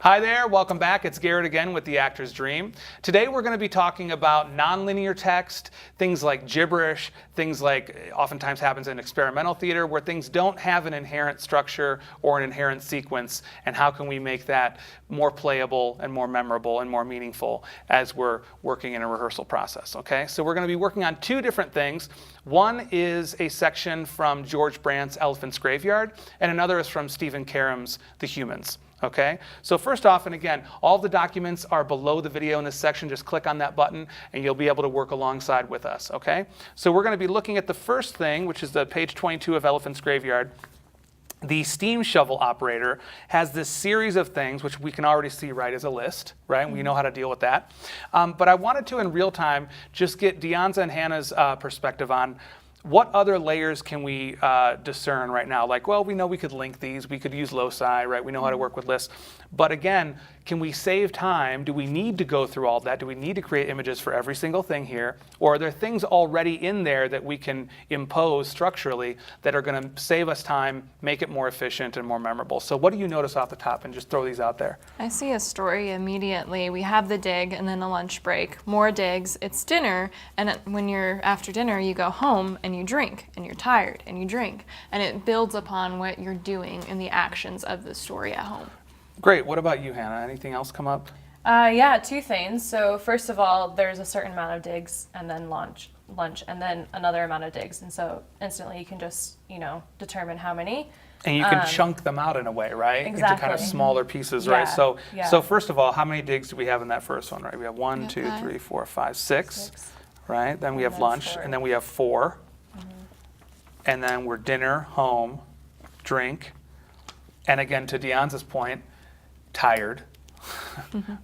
Hi there, welcome back. It's Garrett again with The Actor's Dream. Today we're going to be talking about nonlinear text, things like gibberish, things like oftentimes happens in experimental theater where things don't have an inherent structure or an inherent sequence, and how can we make that more playable and more memorable and more meaningful as we're working in a rehearsal process, okay? So we're going to be working on two different things. One is a section from George Brant's Elephant's Graveyard, and another is from Stephen Karam's The Humans. Okay, so first off, and again, all the documents are below the video in this section. Just click on that button and you'll be able to work alongside with us, okay? So we're going to be looking at the first thing, which is the page 22 of Elephant's Graveyard. The steam shovel operator has this series of things, which we can already see right as a list, right? We know how to deal with that. But I wanted to, in real time, just get Deonza and Hannah's perspective on what other layers can we discern right now? Like, well, we know we could link these. We could use loci, right? We know how to work with lists. But again, can we save time? Do we need to go through all that? Do we need to create images for every single thing here? Or are there things already in there that we can impose structurally that are going to save us time, make it more efficient and more memorable? So what do you notice off the top? And just throw these out there. I see a story immediately. We have the dig and then a lunch break. More digs, it's dinner. And when you're after dinner, you go home and you drink. And you're tired and you drink. And it builds upon what you're doing in the actions of the story at home. Great. What about you, Hannah? Anything else come up? Yeah, two things. So first of all, there's a certain amount of digs and then lunch, and then another amount of digs. And so instantly you can just, determine how many. And you can chunk them out in a way, right? Exactly. Into kind of smaller pieces, right? So, yeah. So first of all, how many digs do we have in that first one, right? We have 1, 2, 3, 4, 5, 6, right? Then we have lunch, and then we have 4. And then we're dinner, home, drink. And again, to Deonza's point, tired,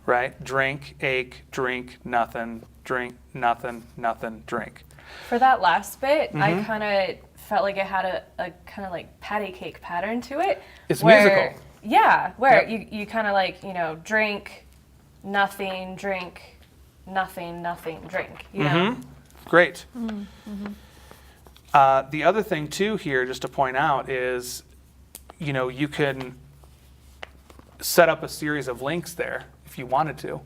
right? Drink, ache, drink, nothing, drink, nothing, nothing, drink. For that last bit, I kind of felt like it had a kind of like patty cake pattern to it. It's musical. Yeah, where you kind of like, drink, nothing, drink, nothing, nothing, drink, you know? Great. The other thing too here, just to point out, is, you can set up a series of links there if you wanted to,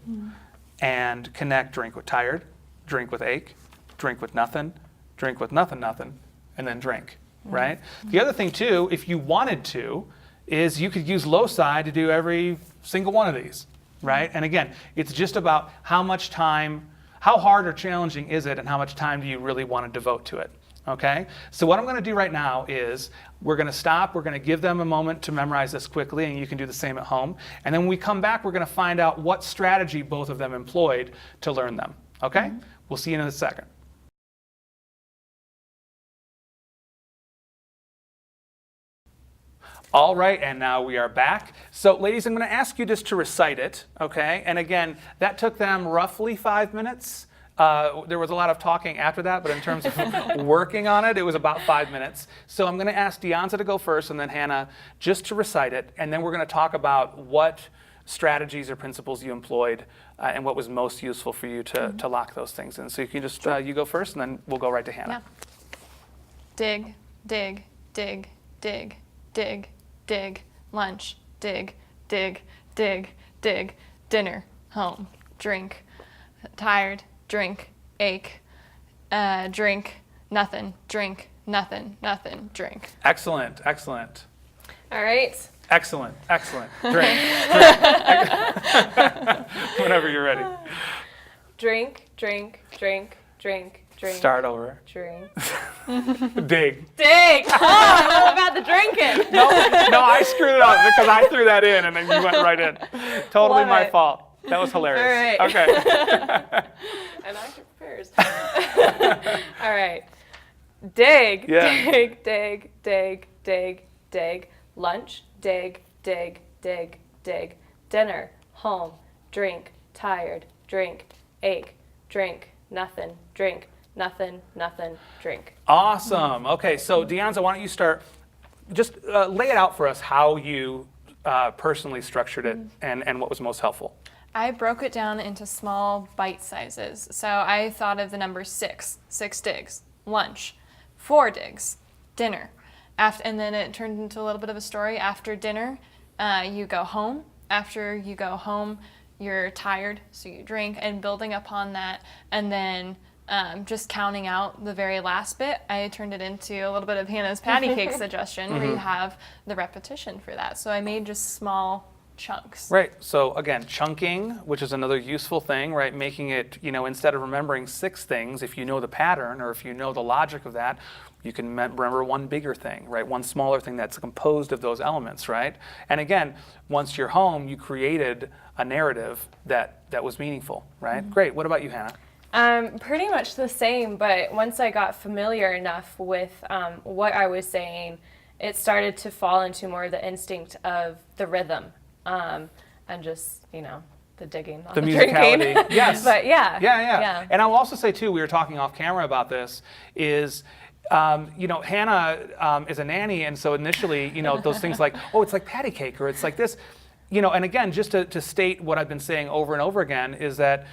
and connect drink with tired, drink with ache, drink with nothing, nothing, and then drink, right? The other thing too, if you wanted to, is you could use loci to do every single one of these, right? And again, it's just about how much time, how hard or challenging is it, and how much time do you really want to devote to it. Okay, so what I'm going to do right now is we're going to stop, we're going to give them a moment to memorize this quickly, and you can do the same at home. And then when we come back, we're going to find out what strategy both of them employed to learn them. Okay, we'll see you in a second. All right, and now we are back. So ladies, I'm going to ask you just to recite it, okay? And again, that took them roughly 5 minutes. There was a lot of talking after that, but in terms of working on it, it was about 5 minutes. So I'm going to ask Deonza to go first, and then Hannah just to recite it, and then we're going to talk about what strategies or principles you employed and what was most useful for you to lock those things in. So you can just, you go first, and then we'll go right to Hannah. Yeah. Dig, dig, dig, dig, dig, dig, lunch, dig, dig, dig, dig, dinner, home, drink, tired, drink, ache, drink, nothing, nothing, drink. Excellent, excellent. All right. Excellent, excellent. Drink. Whenever you're ready. Drink, drink, drink, drink, drink. Start over. Drink. Dig. Dig! Oh, I'm about the drinking. No, I screwed it up because I threw that in and then you went right in. Totally Love my it. fault. That was hilarious. All right. Okay. An actor prepares. All right. Dig, dig, dig, dig, dig, dig. Lunch, dig, dig, dig, dig. Dinner, home, drink, tired, drink, ache, drink, nothing, drink, nothing, nothing, drink. Awesome. Okay, so Deonza, why don't you start? Just lay it out for us how you personally structured it and what was most helpful. I broke it down into small bite sizes. So I thought of the number 6 digs, lunch, 4 digs, dinner. And then it turned into a little bit of a story. After dinner, you go home, after you go home, you're tired, so you drink, and building upon that, and then just counting out the very last bit, I turned it into a little bit of Hannah's patty cake suggestion, where you have the repetition for that. So I made just small chunks. Right. So again, chunking, which is another useful thing, right? Making it, instead of remembering 6 things, if you know the pattern or if you know the logic of that, you can remember one bigger thing, right? One smaller thing that's composed of those elements, right? And again, once you're home, you created a narrative that was meaningful, right? Great. What about you, Hannah? Pretty much the same, but once I got familiar enough with what I was saying, it started to fall into more the instinct of the rhythm and just, the digging, not The the musicality. drinking. Yes. But yeah. And I'll also say, too, we were talking off camera about this, is Hannah is a nanny, and so initially, those things like, oh, it's like patty cake, or it's like this, and again, just to state what I've been saying over and over again, is that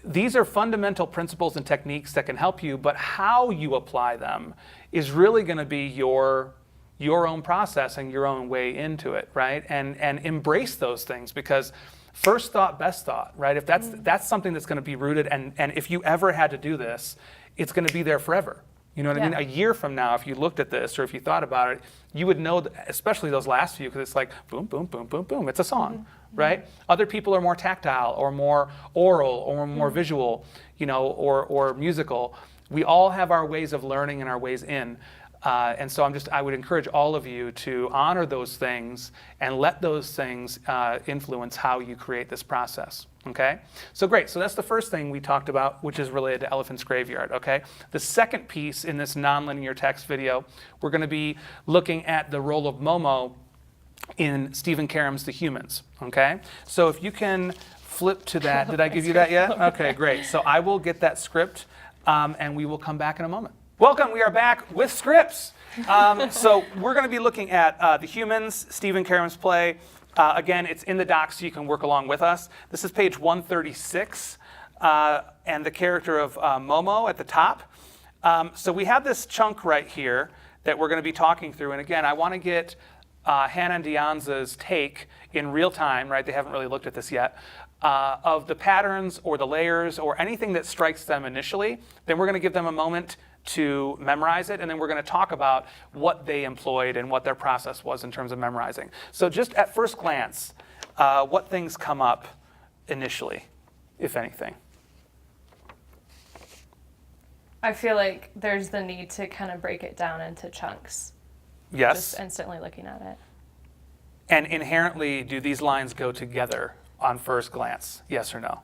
these are fundamental principles and techniques that can help you, but how you apply them is really going to be your own process and your own way into it, right? And embrace those things, because first thought, best thought, right? If that's something that's going to be rooted, and if you ever had to do this, it's going to be there forever. You know what I mean? A year from now, if you looked at this or if you thought about it, you would know, especially those last few, because it's like boom, boom, boom, boom, boom. It's a song, right? Other people are more tactile or more oral or more visual, or musical. We all have our ways of learning and our ways in. And so I would encourage all of you to honor those things and let those things influence how you create this process. Okay? So great. So that's the first thing we talked about, which is related to Elephant's Graveyard. Okay? The second piece in this nonlinear text video, we're going to be looking at the role of Momo in Stephen Karam's The Humans. Okay? So if you can flip to that. Did I give you that yet? Okay, great. So I will get that script, and we will come back in a moment. Welcome. We are back with scripts. So we're going to be looking at The Humans, Stephen Karam's play. Again, it's in the doc, so you can work along with us. This is page 136, and the character of Momo at the top. So we have this chunk right here that we're going to be talking through. And again, I want to get Hannah and Dianza's take in real time, right? They haven't really looked at this yet, of the patterns or the layers or anything that strikes them initially. Then we're going to give them a moment to memorize it, and then we're going to talk about what they employed and what their process was in terms of memorizing. So just at first glance, what things come up initially, if anything? I feel like there's the need to kind of break it down into chunks. Yes. Just instantly looking at it. And inherently, do these lines go together on first glance? Yes or no?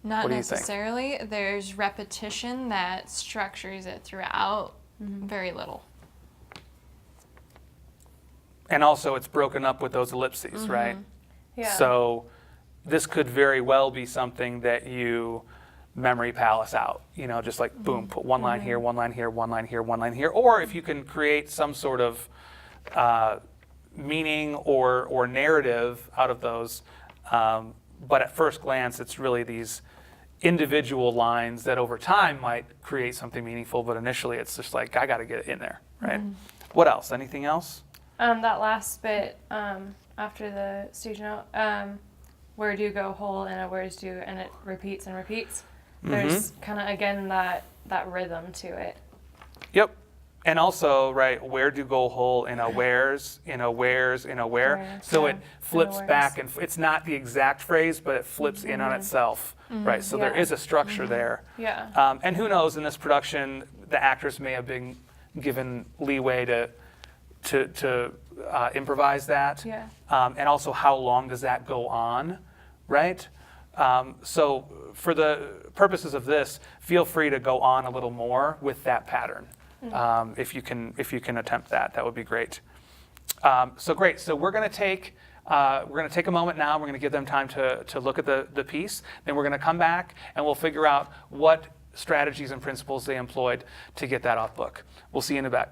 Not What do you think? necessarily. There's repetition that structures it throughout. Very little. And also, it's broken up with those ellipses, right? Yeah. So this could very well be something that you memory palace out, just like boom, put one line here, one line here, one line here, one line here. Or if you can create some sort of meaning or narrative out of those. But at first glance, it's really these individual lines that over time might create something meaningful, but initially it's just like, I got to get it in there, right? What else? Anything else? That last bit after the stage note, where do you go whole and where's do, and it repeats and repeats. There's kind of, again, that rhythm to it. Yep. And also, right, where do go whole in a where's, in a where's, in a where. Where, So yeah, it flips in a back, and it's not the exact phrase, but it flips in on itself, right? So there Yeah. is a structure there. Yeah. And who knows, in this production, the actors may have been given leeway to improvise that. Yeah. And also, how long does that go on, right? So for the purposes of this, feel free to go on a little more with that pattern. If you can attempt that, that would be great. So great. So we're going to take a moment now. We're going to give them time to look at the piece. Then we're going to come back and we'll figure out what strategies and principles they employed to get that off book. We'll see you in a bit.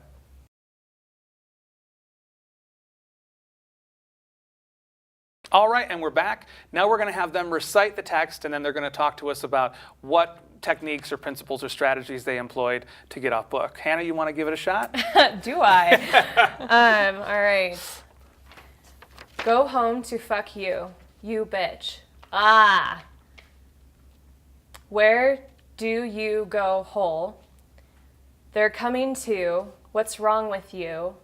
All right, and we're back. Now we're going to have them recite the text, and then they're going to talk to us about what techniques or principles or strategies they employed to get off book. Hannah, you want to give it a shot? Do I? All right. Go home to fuck you, you bitch. Ah. Where do you go hole? They're coming to. What's wrong with you?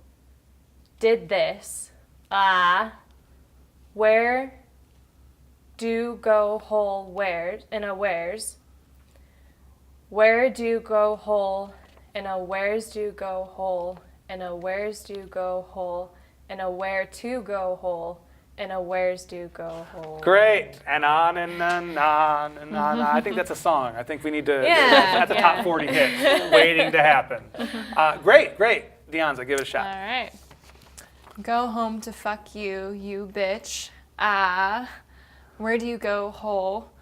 Did this. Ah. Where do go hole where in a where's? Where do go hole in a where's do go hole in a where's do go hole in a where to go hole in a where's do go hole. Great. And on and on and on. I think that's a song. I think we need to, Yeah, that's a top 40 hit waiting to happen. Great. Deonza, give it a shot. All right. Go home to fuck you, you bitch. Ah. Where do you go hole?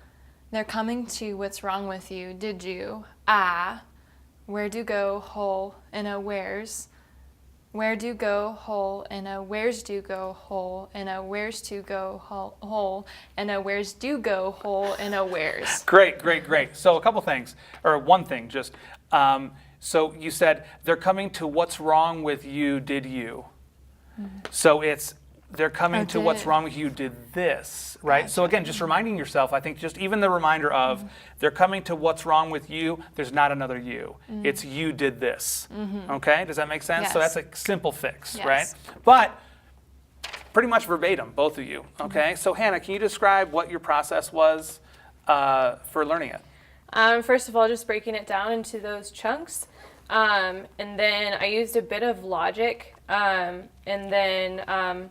They're coming to. What's wrong with you? Did you? Ah. Where do go hole in a where's? Where do go hole in a where's do go hole in a where's to go hole in a where's do go hole in a where's. Great. So a couple things, or one thing just. So you said they're coming to what's wrong with you, did you? Mm-hmm. So it's they're coming to what's wrong with you, did this, right? Gotcha. So again, just reminding yourself, I think just even the reminder of they're coming to what's wrong with you, there's not another you. It's you did this, okay? Does that make sense? Yes. So that's a simple fix, Yes. right? But pretty much verbatim, both of you, okay? So Hannah, can you describe what your process was for learning it? First of all, just breaking it down into those chunks. And then I used a bit of logic. And then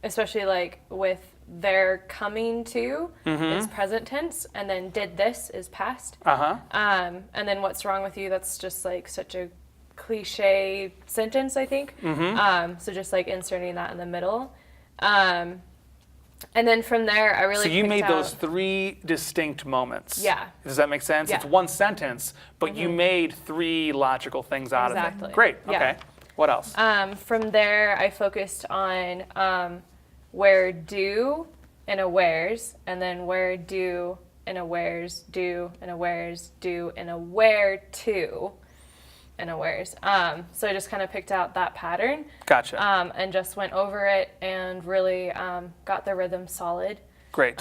especially like with their coming to is present tense, and then did this is past. And then what's wrong with you, that's just like such a cliche sentence, I think. So just like inserting that in the middle. And then from there, I really So you made out, those 3 distinct moments. Yeah. Does that make sense? Yeah. It's one sentence, but you made 3 logical things out of Exactly. it. Great. Yeah. Okay. What else? From there, I focused on where do and a where's, and then where do and a where's, do and a where's, do and a where to and a where's. So I just kind of picked out that pattern. Gotcha. And just went over it and really got the rhythm solid. Great.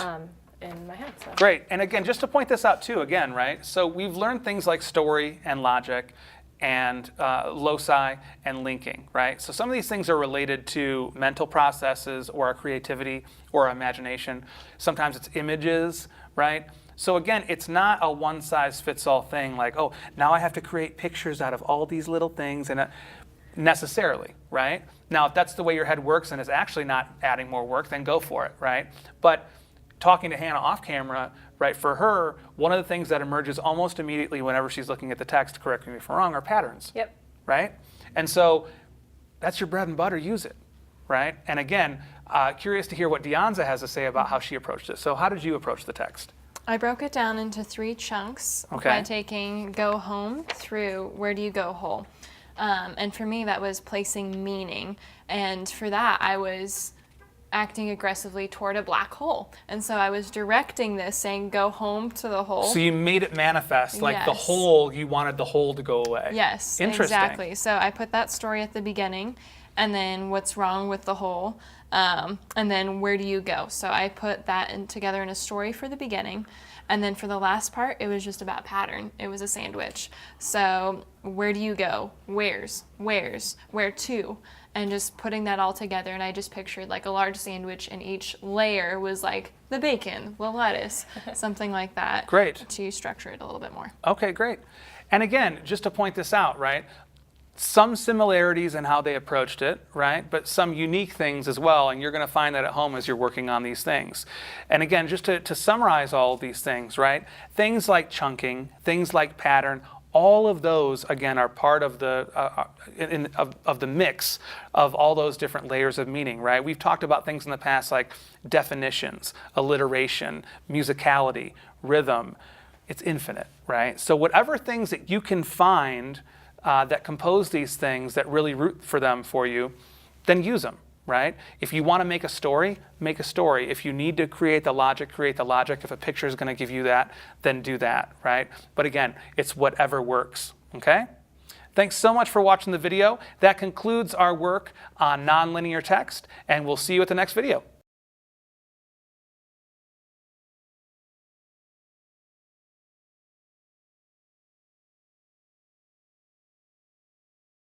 In my head. So. Great. And again, just to point this out too, again, right? So we've learned things like story and logic and loci and linking, right? So some of these things are related to mental processes or our creativity or our imagination. Sometimes it's images, right? So again, it's not a one-size-fits-all thing like, oh, now I have to create pictures out of all these little things and necessarily, right? Now, if that's the way your head works and it's actually not adding more work, then go for it, right? But talking to Hannah off camera, right, for her, one of the things that emerges almost immediately whenever she's looking at the text, correct me if I'm wrong, are patterns. Yep. Right? And so that's your bread and butter, use it, right? And again, curious to hear what Deonza has to say about how she approached this. So how did you approach the text? I broke it down into 3 chunks by taking go home through where do you go hole. And for me, that was placing meaning. And for that, I was acting aggressively toward a black hole. And so I was directing this, saying go home to the hole. So you made it manifest, like the hole, you wanted the hole to go away. Yes, interesting. Exactly. So I put that story at the beginning, and then what's wrong with the hole, and then where do you go? So I put that together in a story for the beginning. And then for the last part, it was just about pattern. It was a sandwich. So where do you go? Where's, where to? And just putting that all together. And I just pictured like a large sandwich, and each layer was like the bacon, the lettuce, something like that. Great. To structure it a little bit more. Okay, great. And again, just to point this out, right? Some similarities in how they approached it, right? But some unique things as well, and you're going to find that at home as you're working on these things. And again, just to summarize all of these things, right? Things like chunking, things like pattern, all of those, again, are part of the of the mix of all those different layers of meaning, right? We've talked about things in the past like definitions, alliteration, musicality, rhythm. It's infinite, right? So whatever things that you can find that compose these things that really root for them for you, then use them, right? If you want to make a story, make a story. If you need to create the logic, create the logic. If a picture is going to give you that, then do that, right? But again, it's whatever works, okay? Thanks so much for watching the video. That concludes our work on nonlinear text, and we'll see you at the next video.